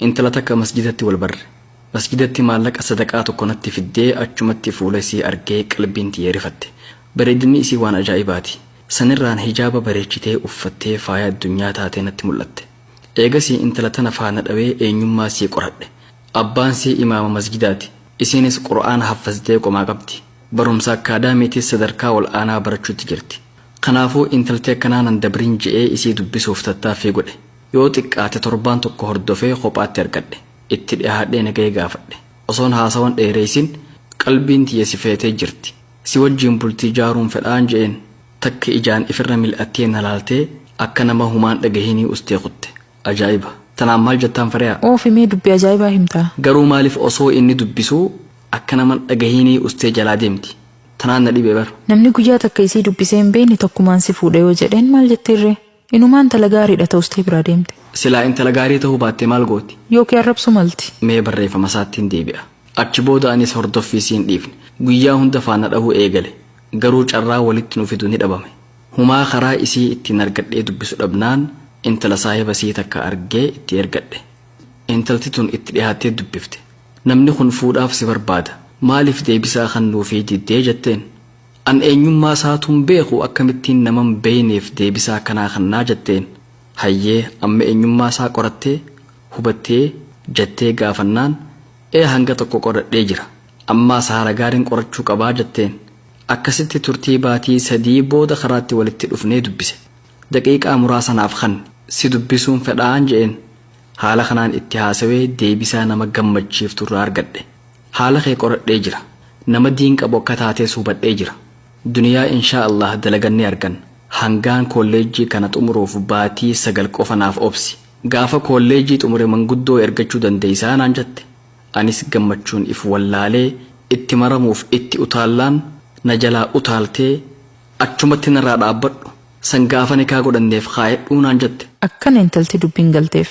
intala takka masjidatti wal barre. Masjidatti maallaqa sadaqaa tokkonatti fiddee achumatti fuula isii argee qalbiin tiyee rifatte. Bareedinni isii waan ajaa'ibaati. Sanirraan hijaaba bareechitee uffattee faaya addunyaa taatee natti mul'atte. Eegasii intala tana faana dhawee eenyummaa isii qoradhe. Abbaan isii imaama masjidaati. Isiinis qura'aana haffaztee qomaa qabdi. Barumsa akkaadaamiitis sadarkaa ol aanaa barachuutti jirti. Kanaafuu intaltee akkanaan dabriin je'ee isii dubbisuuf tattaaffii godhe. Yoo xiqqaate torbaan tokko hordofee kophaatti argadhe. Itti dhiyaadhee nagahee gaafadhe. Osoon haasawan dheereessin qalbiin tiyya si feetee jirti. Si wajjiin bultii jaaruun fedhaan je'een takka ijaan ifirra mil'attee na laaltee akka nama humaan dhagahinii ustee kutte. Ajaa'iba! Tanaan maal jettaan Fariyaa? Oofimee dubbii ajaa'ibaa himtaa. Garuu maaliif osoo inni dubbisuu akka nama dhagahinii ustee jalaa deemti? Tanaan na dhibee bara. Namni guyyaa takka isii dubbisee hin beekne tokkumaan si fuudha yoo jedheen maal jetteerree? Inumaan intala gaariidha ta'ustee biraa deemte. Silaa intala gaarii ta'uu baattee maal gooti? Yookiin arrabsu malti. Mee barreeffama isaattiin deebi'a. Achi booda anis hordoffii siin dhiifne. Guyyaa hunda faana dhahuu eegale. Garuu carraa walitti nu fidu ni dhabame. Humaa karaa isii ittiin argadhee dubbisu dhabnaan intala saahiba sii takka argee itti ergadhe. Intalti tun itti dhiyaattee dubbifte. Namni kun fuudhaaf si barbaada. Maaliif deebisaa kan nuufii diddee jetteen? An eenyummaa isaatuun beeku akkamittiin naman beeyneef deebisaa kanaa kannaa jetteen. Hayyee amma eenyummaa isaa qorattee hubattee jettee gaafannaan hanga tokko qoradhee jira. Ammaas haala gaariin qorachuu qabaa jetteen. Akkasitti turtii baatii 3 booda karaatti walitti dhufnee dubbise. Daqiiqaa muraasanaaf kan si dubbisuun fedhaan je'een. Haala kanaan itti haasawee deebisaa nama gammachiiftu irraa argadhe. Haala kee qoradhee jira. Nama diin qabu akka taatees hubadhee jira. Duniyaa inshaa Allah dalagannee argan. Hangaan kolleejjii kana xumuruuf baatii 9 qofa naaf obsi. Gaafa kolleejjii xumure manguddoo ergachuu dandeessaa naan jette. Anis gammachuun if wallaalee itti maramuuf itti utaallaan na jalaa utaaltee achumatti narraa dhaabbadhu. San gaafa nikaa godhanneef kaayedhuu naan jette. Akkana intalti dubbiin galteef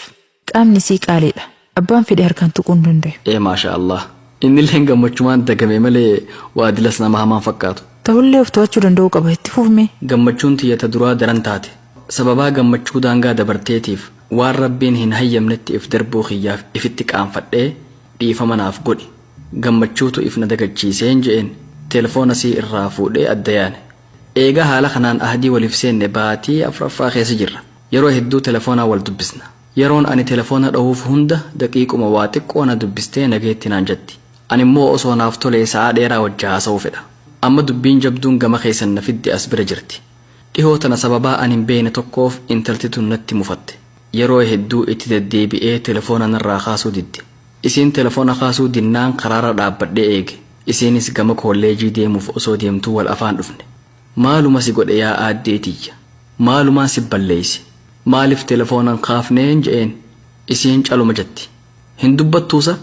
qaamni sii qaaliidha. Abbaan fedhe harkaan tuquu hin danda'u. Maasha Allah. Innillee gammachumaan dagame malee waa dilas nama hamaan fakkaatu. Ta'ullee of to'achuu danda'uu qaba itti fufme. Gammachuun tiyyata duraa daran taate. Sababaa gammachuu daangaa dabarteetiif waan rabbiin hin hayyamnetti if darbuu kiyyaaf ifitti qaanfadhee dhiifama naaf godhi. Gammachuutu if na dagachiiseen je'een telefoona sii irraa fuudhee adda yaane. Eega haala kanaan ahdii waliif seenne baatii 4ffaa keessa jirra. Yeroo hedduu telefoonaa wal dubbisna. Yeroon ani telefoona dhahuuf hunda daqiiquma waa xiqqoo na dubbistee nageetti naan jetti. Ani immoo osoo naaf tolee sa'aa dheeraa wajjin haasa'uu fedha. Amma dubbiin jabduun gama keessan na fidde as bira jirti. Dhihoo tana sababaa ani hin beekne tokkoof intalti tun natti mufatte. Yeroo hedduu itti deddeebi'ee telefoona narraa kaasuu didde. Isiin telefoona kaasuu dinnaan karaara dhaabbadhee eege. Isiinis gama kolleejii deemuuf osoo deemtuu wal afaan dhufne. Maaluma si godhe yaa aaddeetiyya? Maalumaan si balleeyse? Maaliif telefoonan kaafneen je'een? Isiin caluma jetti. Hin dubbattuusa?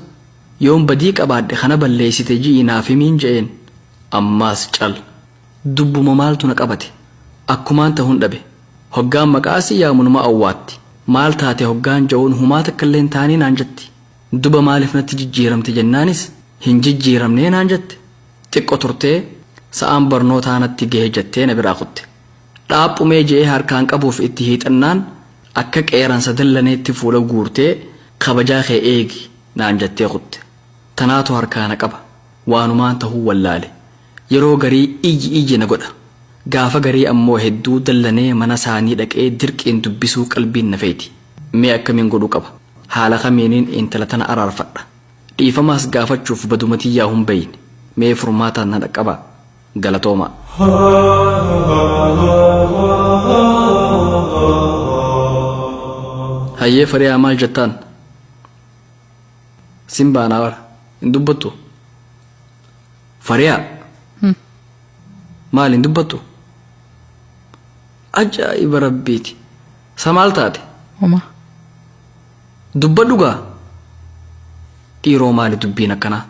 Yoon badii qabaadhe kana balleeysite ji'i naaf himiin je'een. Ammaas cal. Dubbuma maaltu na qabate? Akkumaan ta'uun dhabe. Hoggaan maqaasii yaamunuma awwaatti. Maal taate hoggaan ja'uun humaa takkallee taanii naan jetti. Duba maaliif natti jijjiiramte jennaanis hin jijjiiramnee naan jette. Xiqqo turtee sa'aan barnootaa natti gahe jettee na biraa kutte. Dhaaphumee je'ee harkaan qabuuf itti hiixannaan akka qeeransa dallaneetti fuula guurtee kabajaa kee eegi naan jettee kutte. Tanaatu harkaana qaba. Waanumaan ta'uu wallaale. Yeroo garii iyyi na godha. Gaafa garii ammoo hedduu dallanee mana isaanii dhaqee dirqiin dubbisuu qalbiin na feeti. Mee akkamiin godhuu qaba? Haala kamiiniin intala tana araarfadha. Dhiifamaas gaafachuuf badumatii yaa hin beeyne. Mee furmaataan na dhaqqaba. Galatooma. Hayyee Fariyaa maal jettaan? Simbaanaa wara. Hin dubbattu? Fariyaa. Maal hin dubbattu? Ajaa'iba rabbiiti. Samaal taate? Homa. Dubbadhu gaa? Dhiiroo maali dubbiin akkanaa?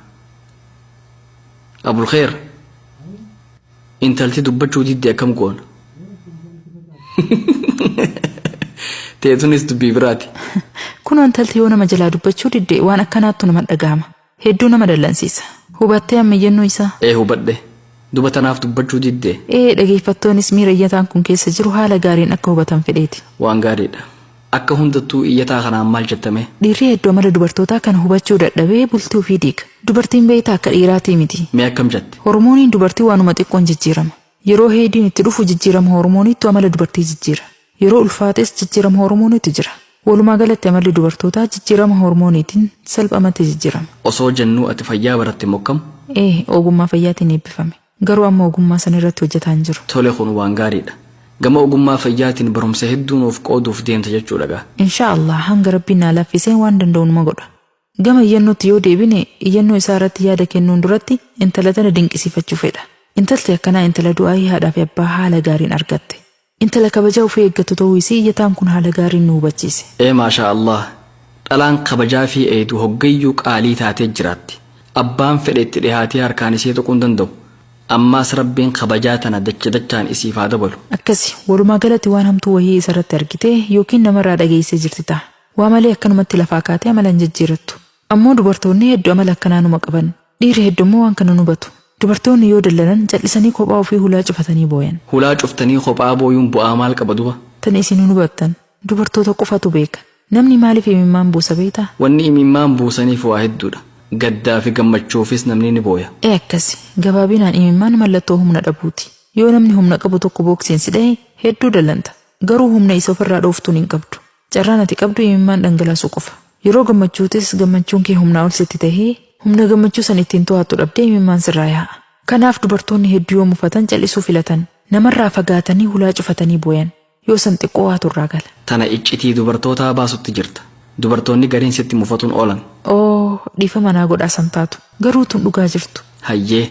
Abul Kheer. Intalti dubbachuu didde akkam goona? Teetunis dubbii biraati. Kunoo intalti yoo nama jalaa dubbachuu didde waan akkanaattu nama dhagahama. Hedduu nama dallansiisa. Hubattee amma yennuu isaa? Hubadhe. Duba tanaaf dubbachuu didde? Dhageeffattoonnis miira iyyataan kun keessa jiru haala gaariin akka hubatan fedheeti. Waan gaariidha. akka hundattuu iyyataa kanaan maal jettame? Dhiirri hedduu amala dubartootaa kan hubachuu dadhabee bultii ofii diiga. Dubartiin beektaa akka dhiiraatii miti. Mee akkam jette? Hormooniin dubartii waanuma xiqqoon jijjiirama. Yeroo heediin itti dhufu jijjiirama hormooniitu amala dubartii jijjiira. Yeroo ulfaates jijjiirama hormooniitu jira. Walumaa galatti amalli dubartootaa jijjiirama hormooniitiin salphamatti jijjiirama. Osoo jennuu ati fayyaa baratte mokkamu? Ogummaa fayyaatiin eebbifame. Garuu amma ogummaa san irratti hojjetaa hin jiru. Tole kun waan gaariidha. Gama ogummaa fayyaatiin barumsa hedduu nuuf qooduuf deemta jechuudha. Inshaallah hanga rabbiin na laaffisee waan danda'u numa godha. Gama iyyannootti yoo deebine iyyannoo isaa irratti yaada kennuun duratti intala tana dinqisiifachuu fedha. Intalti akkanaa intala du'aayii haadhaa fi abbaa haala gaariin argatte. Intala kabajaa ofii eeggatu ta'uu isii iyyataan kun haala gaariin nu hubachiise. Maashaa Allah. Dhalaan kabajaa fi eedu hoggayyuu qaalii taatee jiraatti. Abbaan fedhe itti dhihaatee harkaan isee tuquu hin danda'u. Ammaas rabbiin kabajaa tana dachaan isiif haa dabalu. Akkasi walumaa galatti waan hamtuu wayii isarratti argite yookiin namarraa dhageessee jirti ta'a. Waa malee akkanumatti lafaa kaatee amala hin jijjiirattu. Ammoo dubartoonni hedduu amala akkanaa numa qaban. Dhiirri heddummoo waan kana hubatu. Dubartoonni yoo dallanan jal'isanii kophaa ofii hulaa cufatanii booyan. Hulaa cuftanii kophaa booyuun bu'aa maal qaba duba? Tan isin hubattan dubartoota qofatu beeka. Namni maaliif imimmaan buusa beektaa? Wanni imimmaan buusaniif waa hedduudha. Gaddaa fi gammachuufis namni ni booya. Akkasi gabaabinaan imimmaan mallattoo humna dhabuuti. Yoo namni humna qabu tokko booksiin si dhahe hedduu dallanta. Garuu humna isa ofirraa dhooftuun hin qabdu. Carraan ati qabdu imimmaan dhangalaasuu qofa. Yeroo gammachuutis gammachuun kee humnaa ol sitti tahee humna gammachuu san ittiin to'attu dhabdee imimmaan sirraa yaa'a. Kanaaf dubartoonni hedduu yoo mufatan cal'isuu filatan. Namarraa fagaatanii hulaa cufatanii booyan. Yoo san xiqqoo waa turraa gala. Tana iccitii dubartootaa baasutti jirta. Dubartoonni gariin sitti mufatuun oolan. Dhiifa manaa godhaa san taatu. Garuu tun dhugaa jirtu. Hayyee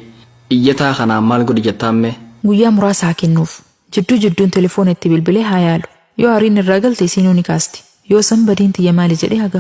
iyyataa kanaan maal godhi jettaammee? Guyyaa muraasa haa kennuuf. Jidduun telefoona itti bilbilee haa yaalu. Yoo aariin irraa galte isiinuu ni kaasti. Yoo san badiin tiyya maali jedhee haa gaafatu.